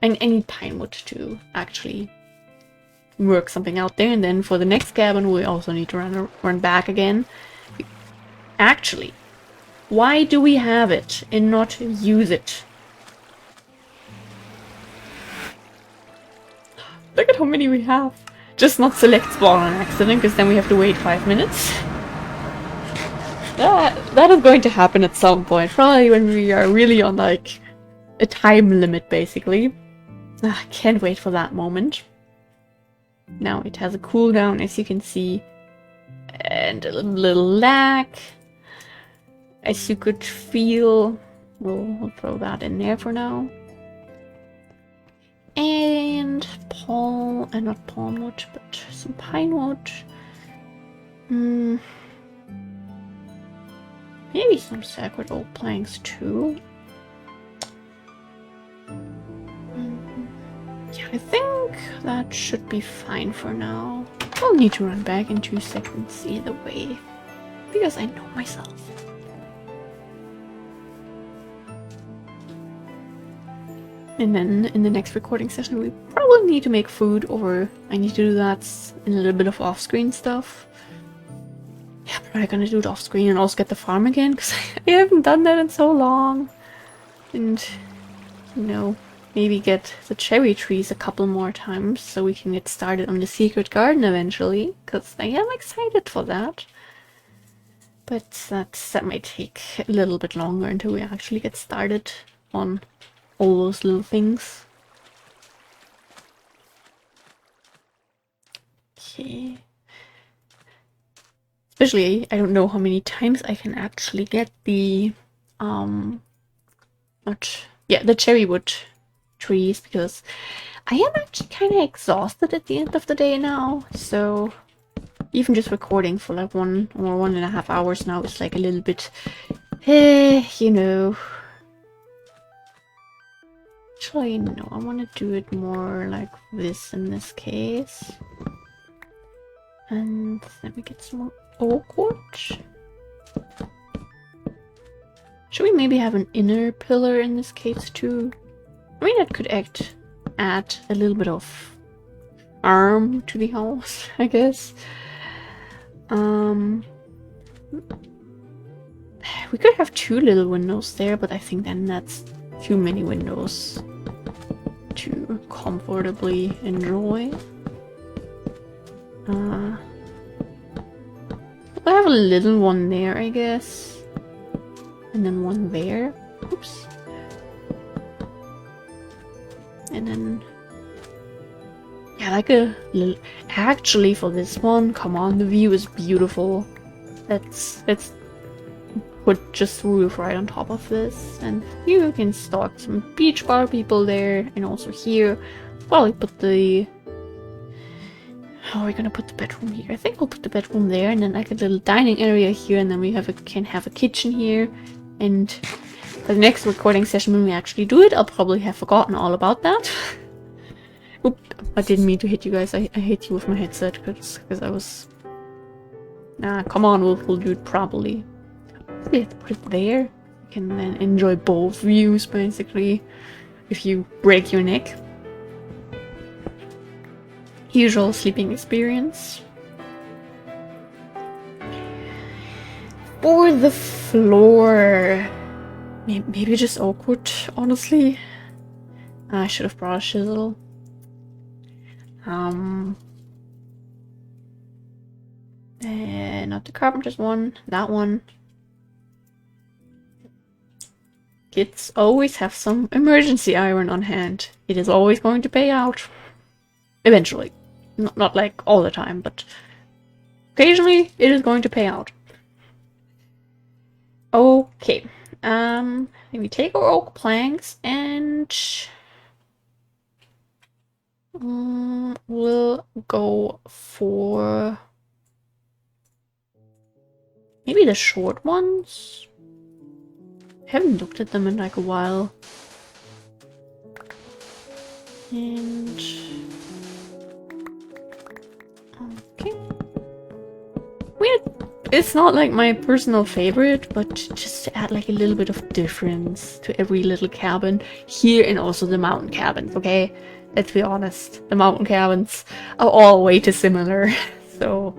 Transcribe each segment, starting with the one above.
I need pine wood to actually work something out there, and then for the next cabin we also need to run back again. Actually, why do we have it and not use it? Look at how many we have. Just not select spawn on accident, because then we have to wait 5 minutes. That is going to happen at some point, probably when we are really on like a time limit, basically. I can't wait for that moment. Now it has a cooldown, as you can see, and a little lag, as you could feel. We'll throw that in there for now. And not palm wood, but some pine wood. Maybe some sacred oak planks too. Yeah, I think that should be fine for now. I'll need to run back in 2 seconds either way, because I know myself. And then in the next recording session we probably need to make food, or I need to do that in a little bit of off-screen stuff. Yeah, but I'm gonna do it off-screen and also get the farm again, because I haven't done that in so long. And, you know, maybe get the cherry trees a couple more times so we can get started on the secret garden eventually, because I am excited for that. But that might take a little bit longer until we actually get started on all those little things. Okay. Especially, I don't know how many times I can actually get the the cherry wood trees, because I am actually kind of exhausted at the end of the day now, so even just recording for like 1 or 1.5 hours now is like a little bit, you know. Actually, no, I want to do it more like this in this case. And then we get some more oak wood. Should we maybe have an inner pillar in this case too? I mean, that could add a little bit of arm to the house, I guess. We could have 2 little windows there, but I think then that's too many windows to comfortably enjoy. We'll have a little one there, I guess. And then one there. Oops. And then... yeah, like a little... Actually, for this one, come on, the view is beautiful. Let's put just roof right on top of this, and you can stock some beach bar people there, and also here. Probably put the... how are we gonna put the bedroom here? I think we'll put the bedroom there, and then like a little dining area here, and then we can have a kitchen here. And for the next recording session, when we actually do it, I'll probably have forgotten all about that. Oop, I didn't mean to hit you guys. I hit you with my headset because I was... nah, come on, we'll do it properly. We have to put it there. You can then enjoy both views, basically, if you break your neck. Usual sleeping experience. For the floor, maybe just oak wood, honestly. I should have brought a chisel. Not the carpenter's one, that one. Kids always have some emergency iron on hand. It is always going to pay out. Eventually. Not like all the time, but occasionally it is going to pay out. Okay. Then we take our oak planks and we'll go for maybe the short ones. I haven't looked at them in like a while. And okay. It's not like my personal favorite, but just to add like a little bit of difference to every little cabin here, and also the mountain cabins, okay? Let's be honest, the mountain cabins are all way too similar. So,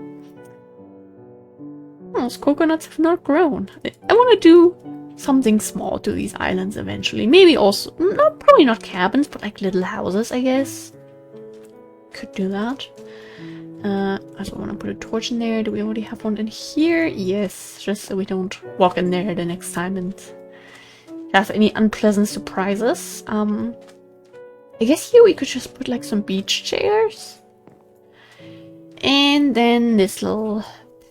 those coconuts have not grown. I want to do something small to these islands eventually. Maybe also, probably not cabins, but like little houses, I guess. Could do that. I also want to put a torch in there. Do we already have one in here? Yes, just so we don't walk in there the next time and have any unpleasant surprises. I guess here we could just put like some beach chairs. And then this little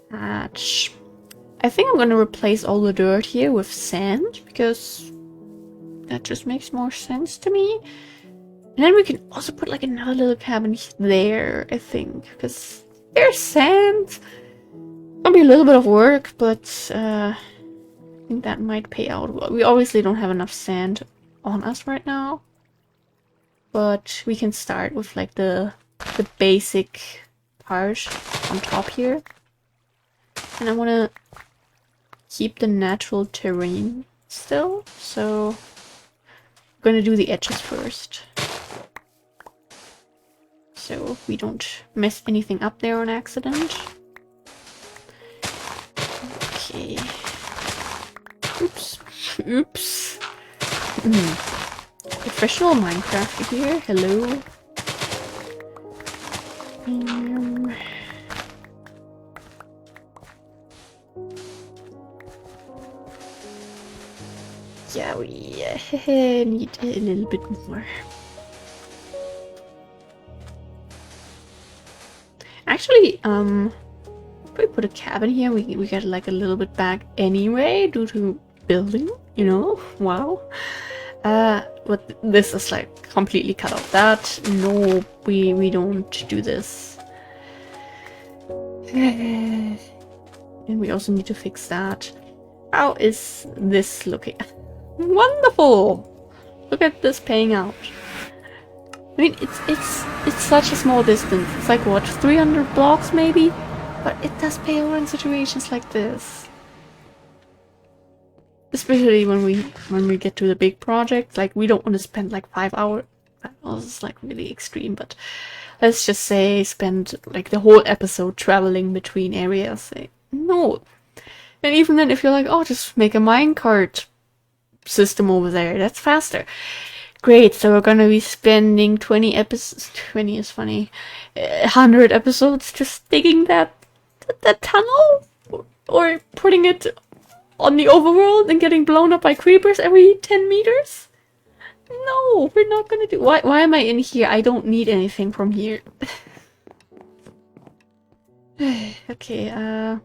patch. I think I'm gonna replace all the dirt here with sand, because that just makes more sense to me. And then we can also put like another little cabin there, I think, because there's sand. It'll be a little bit of work, but I think that might pay out. We obviously don't have enough sand on us right now, but we can start with like the basic part on top here. And I want to keep the natural terrain still, so I'm going to do the edges first, so we don't mess anything up there on accident. Okay. Oops. Oops. Professional Minecraft here. Hello. Yeah, we need a little bit more. Actually, if we put a cabin here, we get like a little bit back anyway due to building, you know? Wow. But this is like completely cut off that. No, we don't do this. And we also need to fix that. How is this looking? Wonderful! Look at this paying out. I mean, it's such a small distance. It's like, what, 300 blocks maybe? But it does pay over in situations like this. Especially when we get to the big project. Like, we don't want to spend like 5 hours. That was like really extreme, but let's just say spend like the whole episode traveling between areas. No. And even then, if you're like, oh, just make a minecart system over there, that's faster. Great, so we're gonna be spending 20 episodes, 20 is funny, 100 episodes just digging that tunnel? Or putting it on the overworld and getting blown up by creepers every 10 meters? No, we're not gonna do. Why am I in here? I don't need anything from here. Okay,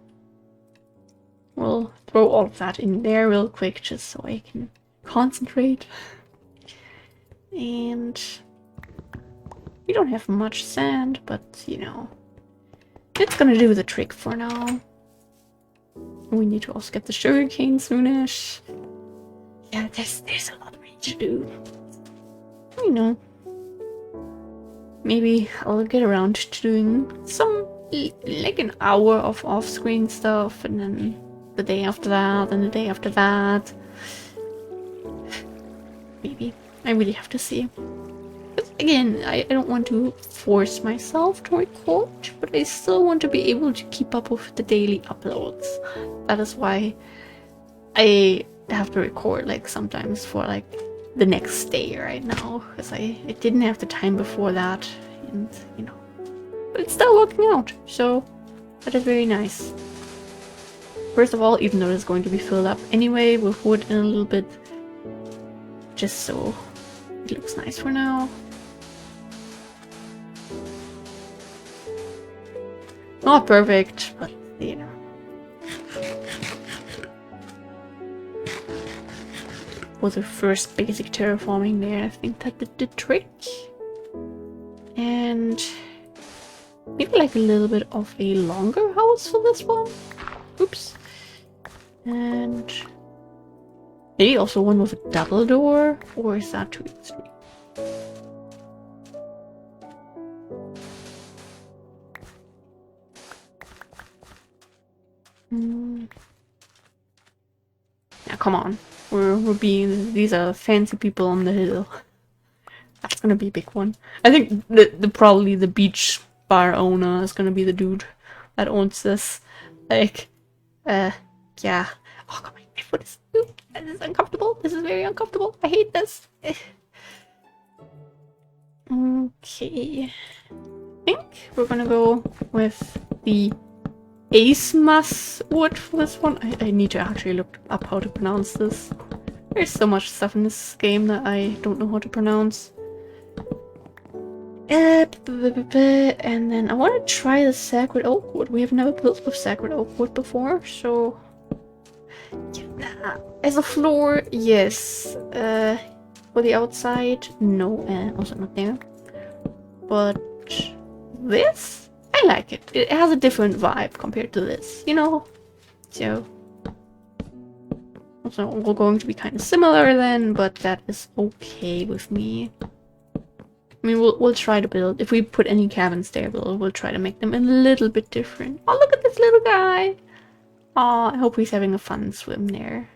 we'll throw all of that in there real quick just so I can concentrate. And we don't have much sand, but you know, it's gonna do the trick for now. We need to also get the sugarcane soonish. Yeah, there's a lot we need to do. You know, maybe I'll get around to doing some like an hour of off-screen stuff, and then the day after that, and the day after that. Maybe. I really have to see. But again, I don't want to force myself to record, but I still want to be able to keep up with the daily uploads. That is why I have to record like sometimes for like the next day right now, because I didn't have the time before that, and you know, but it's still working out, so that is very nice. First of all, even though it's going to be filled up anyway with wood in a little bit, just so it looks nice for now. Not perfect, but you know. Was the first basic terraforming there. I think that did the trick. And maybe like a little bit of a longer house for this one. Oops. And maybe also one with a double door, or is that too extreme? Yeah, come on. We're being, these are fancy people on the hill. That's gonna be a big one. I think the probably the beach bar owner is gonna be the dude that owns this. Like, yeah. Oh god, my foot is, this is uncomfortable. This is very uncomfortable. I hate this. Okay. I think we're gonna go with the Acemas wood for this one. I need to actually look up how to pronounce this. There's so much stuff in this game that I don't know how to pronounce. And then I want to try the Sacred Oak Wood. We have never built with Sacred Oak Wood before, so... Yeah. As a floor, yes. For the outside, no. Also not there. But this? I like it. It has a different vibe compared to this, you know? So... Also, we're going to be kind of similar then, but that is okay with me. I mean, we'll try to build, if we put any cabins there, we'll try to make them a little bit different. Oh, look at this little guy! Oh, I hope he's having a fun swim there.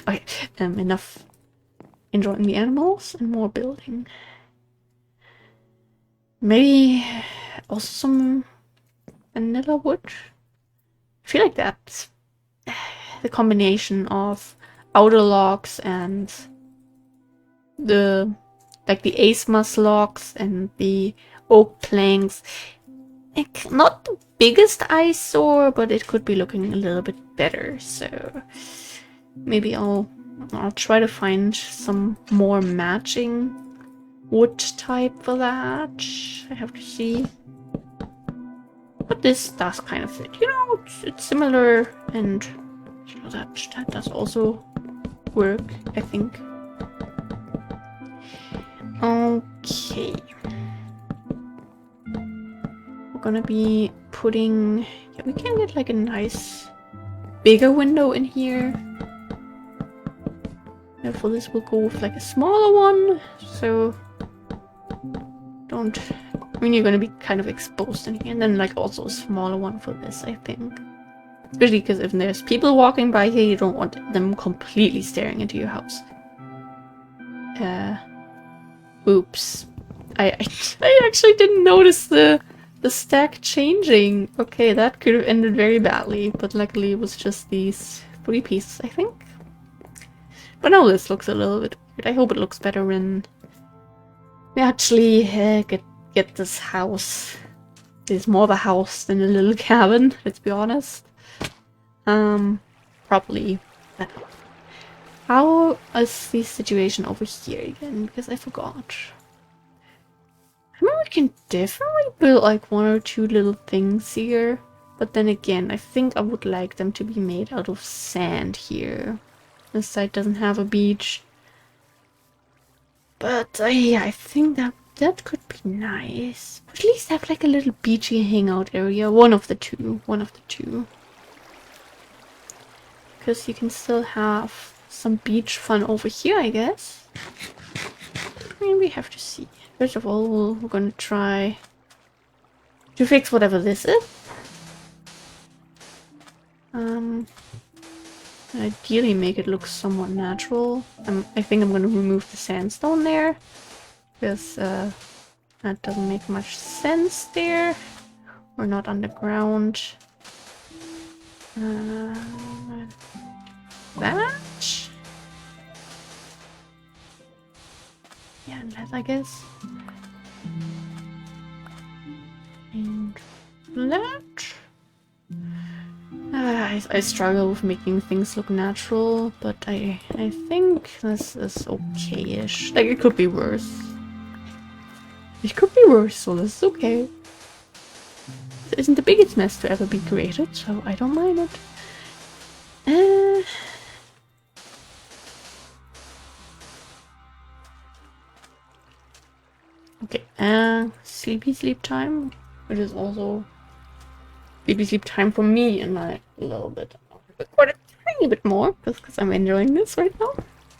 Okay, enough enjoying the animals and more building. Maybe also some vanilla wood? I feel like that's the combination of outer logs and the the Acemas logs and the oak planks. Like, not the biggest eyesore, but it could be looking a little bit better. So maybe I'll try to find some more matching wood type for that. I have to see. But this does kind of fit. You know, it's similar, and you know, that does also work, I think. Okay. We're gonna be putting... Yeah, we can get like a nice bigger window in here. And for this we'll go with like a smaller one, so don't... I mean, you're gonna be kind of exposed in here, and then like also a smaller one for this, I think. Especially because if there's people walking by here, you don't want them completely staring into your house. Oops. I actually didn't notice the stack changing. Okay, that could have ended very badly, but luckily it was just these 3 pieces, I think. But now this looks a little bit weird. I hope it looks better when we actually get this house. It's more of a house than a little cabin, let's be honest. Probably that. How is the situation over here again? Because I forgot. I mean, we can definitely build like 1 or 2 little things here. But then again, I think I would like them to be made out of sand here. This side doesn't have a beach. But yeah, I think that could be nice. At least have like a little beachy hangout area. One of the two. Because you can still have some beach fun over here, I guess. I mean, we have to see. First of all, we're gonna try to fix whatever this is. Ideally make it look somewhat natural. I think I'm gonna remove the sandstone there, because that doesn't make much sense there. We're not underground. That? Yeah, and that, I guess. And that? I struggle with making things look natural, but I think this is okay-ish. Like, it could be worse. It could be worse, so this is okay. It isn't the biggest mess to ever be created, so I don't mind it. Okay, sleepy sleep time, which is also sleepy sleep time for me and a little bit. I'll record a tiny bit more, because I'm enjoying this right now.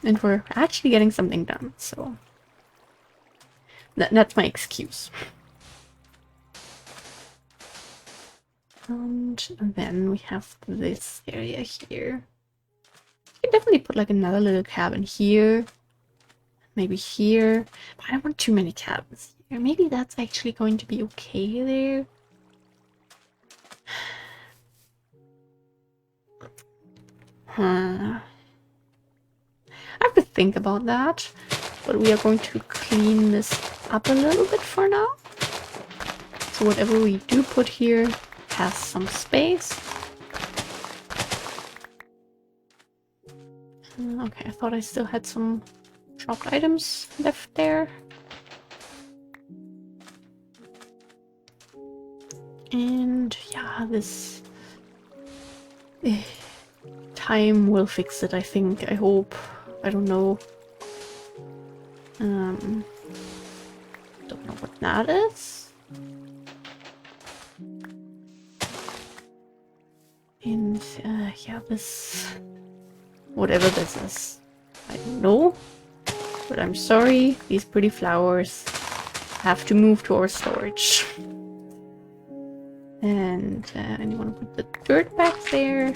And we're actually getting something done, so that's my excuse. And then we have this area here. You could definitely put like another little cabin here. Maybe here. But I don't want too many cabins here. Maybe that's actually going to be okay there. Huh. I have to think about that. But we are going to clean this up a little bit for now. So whatever we do put here has some space. Okay, I thought I still had some dropped items left there. And yeah, this time will fix it, I think. I hope. I don't know. Don't know what that is. And yeah, this, whatever this is, I don't know. But I'm sorry, these pretty flowers have to move to our storage. And I want to put the dirt back there.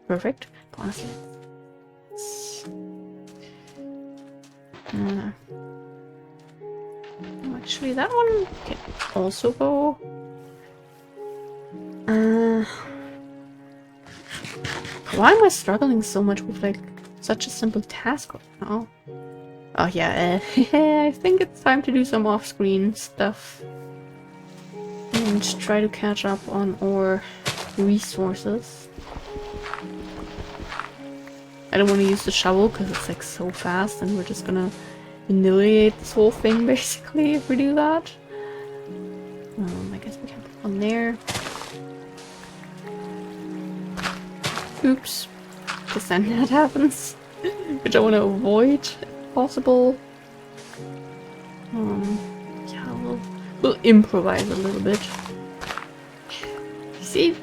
Perfect. Honestly, actually, that one can also go. Why am I struggling so much with like such a simple task right now? Oh yeah, I think it's time to do some off-screen stuff and try to catch up on our resources. I don't want to use the shovel because it's like so fast and we're just gonna annihilate this whole thing basically if we do that. I guess we can put one there. Oops. Because then that happens. Which I want to avoid if possible. Yeah, we'll improvise a little bit. See?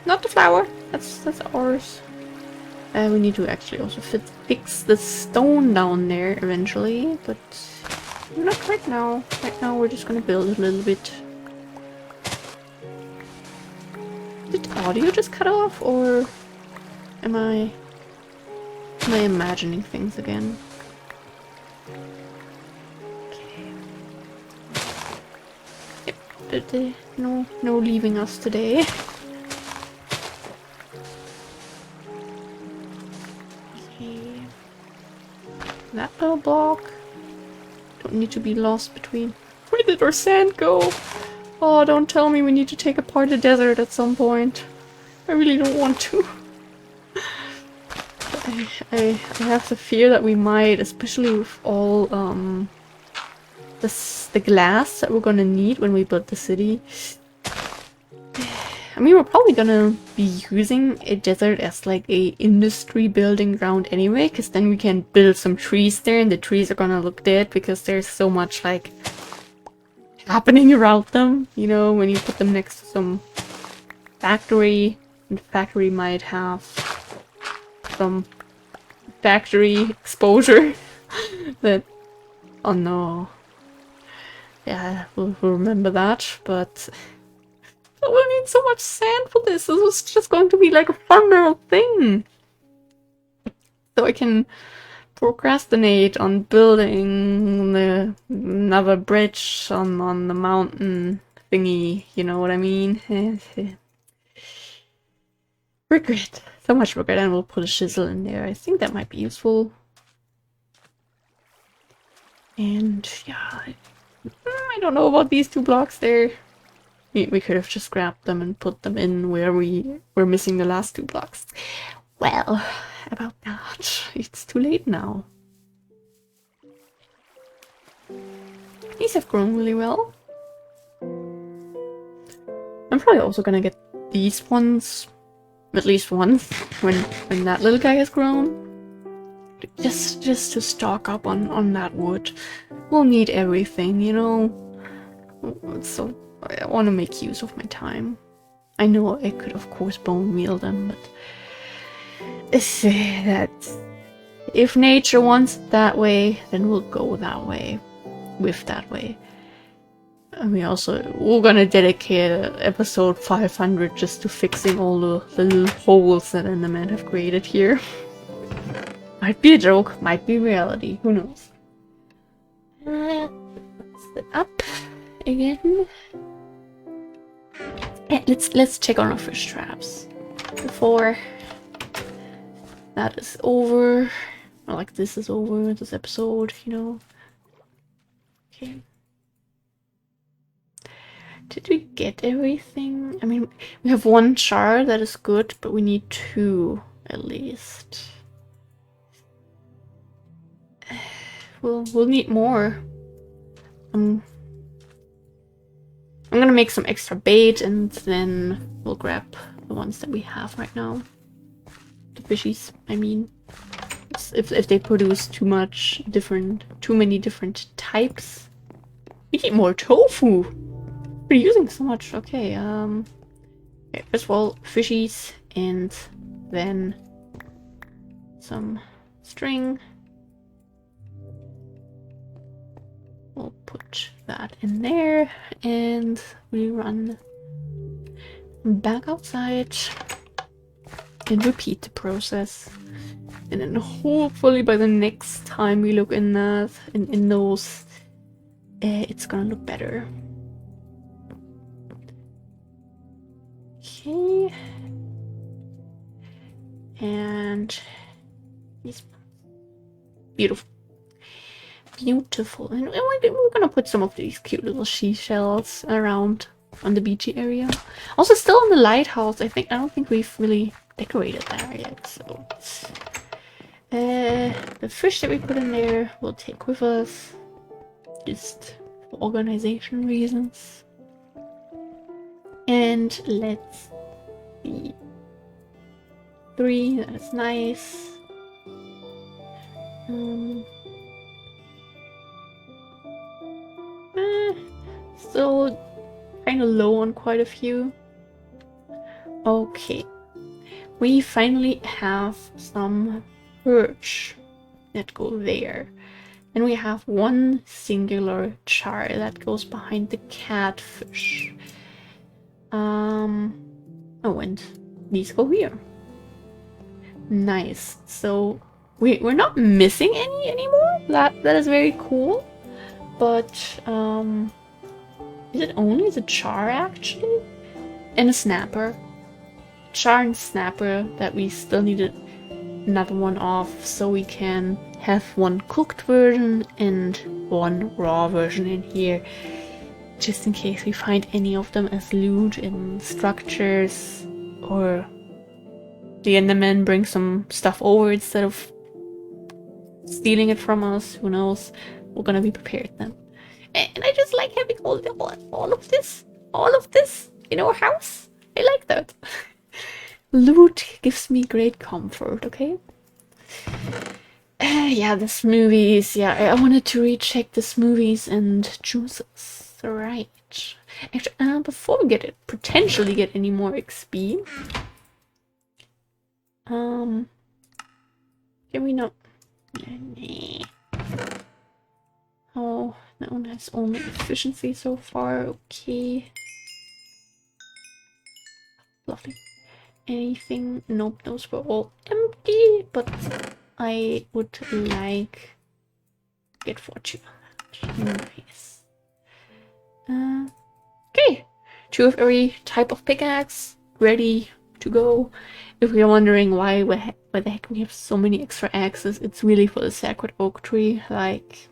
Not the flower. That's ours. We need to actually also fix the stone down there eventually, but not right now. Right now we're just gonna build a little bit. Did audio just cut off, or am I imagining things again? Okay. Yep. No leaving us today. That little block. Don't need to be lost between. Where did our sand go? Oh, don't tell me we need to take apart the desert at some point. I really don't want to. I have the fear that we might, especially with all the glass that we're gonna need when we build the city. I mean, we're probably gonna be using a desert as like a industry building ground anyway, because then we can build some trees there and the trees are gonna look dead because there's so much like happening around them, you know, when you put them next to some factory, and the factory might have some factory exposure that, oh no. Yeah, we'll remember that, but we'll need so much sand for this. This was just going to be like a fun little thing. So I can procrastinate on building another bridge on the mountain thingy. You know what I mean? Regret. So much regret, and we'll put a chisel in there. I think that might be useful. And yeah, I don't know about these 2 blocks there. We could have just grabbed them and put them in where we were missing the last 2 blocks. Well, about that, it's too late now. These have grown really well. I'm probably also gonna get these ones at least once when that little guy has grown. Just to stock up on that wood. We'll need everything, you know. So I want to make use of my time. I know I could of course bone meal them, but yeah, If nature wants it that way, then we'll go that way. With that way. And we're gonna dedicate episode 500 just to fixing all the little holes that Endermen have created here. Might be a joke, might be reality, who knows. Let's sit up again. Let's check on our fish traps before that is over. Or like this is over, this episode, you know. Okay. Did we get everything? I mean, we have one char that is good, but we need 2 at least. We'll need more. I'm gonna make some extra bait and then we'll grab the ones that we have right now. The fishies, I mean. If they produce too many different types. We need more tofu! We're using so much. Okay, okay, first of all, fishies and then some string. We'll put that in there and we run back outside and repeat the process. And then hopefully by the next time we look in that, in those, it's gonna look better. Okay. And these beautiful. Beautiful. And we're gonna put some of these cute little seashells around on the beachy area. Also still on the lighthouse, I don't think we've really decorated that yet, so the fish that we put in there we'll take with us just for organization reasons. And let's see. 3, that's nice. Still kind of low on quite a few. Okay. We finally have some perch that go there. And we have one singular char that goes behind the catfish. Oh, and these go here. Nice. So we're not missing any anymore. That is very cool. But is it only the char actually? And a snapper. Char and snapper that we still needed another one off so we can have one cooked version and one raw version in here, just in case we find any of them as loot in structures, or the Endermen bring some stuff over instead of stealing it from us. Who knows? We're gonna be prepared then. And I just like having all of this in our house. I like that. Loot gives me great comfort, okay? Yeah, the smoothies. Yeah, I wanted to recheck the smoothies and juices. Right. Actually, before we potentially get any more XP, can we not? Oh, that one has only efficiency so far. Okay. Lovely. Anything? Nope, those were all empty, but I would like get fortune on that. Nice. Okay, 2 of every type of pickaxe ready to go. If you're wondering why the heck we have so many extra axes, it's really for the sacred oak tree. Like,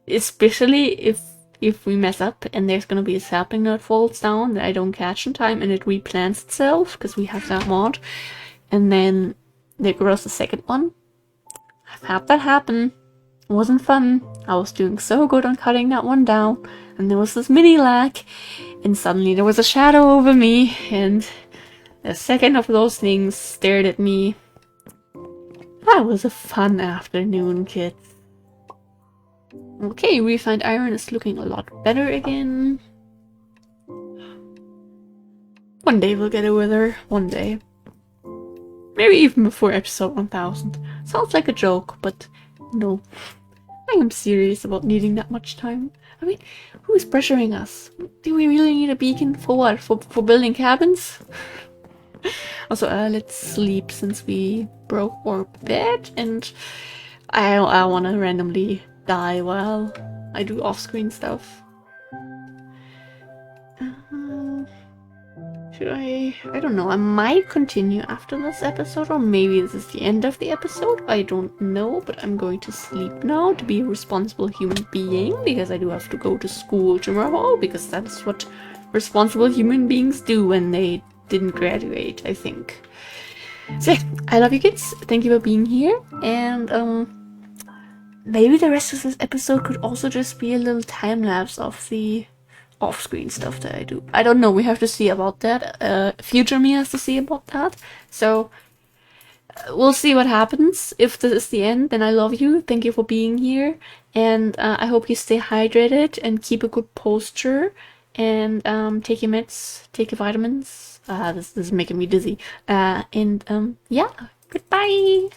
especially if we mess up and there's gonna be a sapling that falls down that I don't catch in time and it replants itself, because we have that mod, and then there grows a second one. I've had that happen. It wasn't fun. I was doing so good on cutting that one down, and there was this mini lag, and suddenly there was a shadow over me, and a second of those things stared at me. That was a fun afternoon, kids. Okay, refined iron is looking a lot better again. One day we'll get a wither. One day. Maybe even before episode 1000. Sounds like a joke, but no. I am serious about needing that much time. I mean, who is pressuring us? Do we really need a beacon for what? For building cabins? Also, let's sleep since we broke our bed, and I want to randomly die while I do off-screen stuff. Should I don't know. I might continue after this episode, or maybe this is the end of the episode. I don't know, but I'm going to sleep now to be a responsible human being, because I do have to go to school tomorrow, because that's what responsible human beings do when they didn't graduate, I think. So, I love you kids. Thank you for being here, and maybe the rest of this episode could also just be a little time-lapse of the off-screen stuff that I do. I don't know, we have to see about that. Future me has to see about that. So, we'll see what happens. If this is the end, then I love you. Thank you for being here. And I hope you stay hydrated and keep a good posture. And take your meds, take your vitamins. This is making me dizzy. Yeah, goodbye!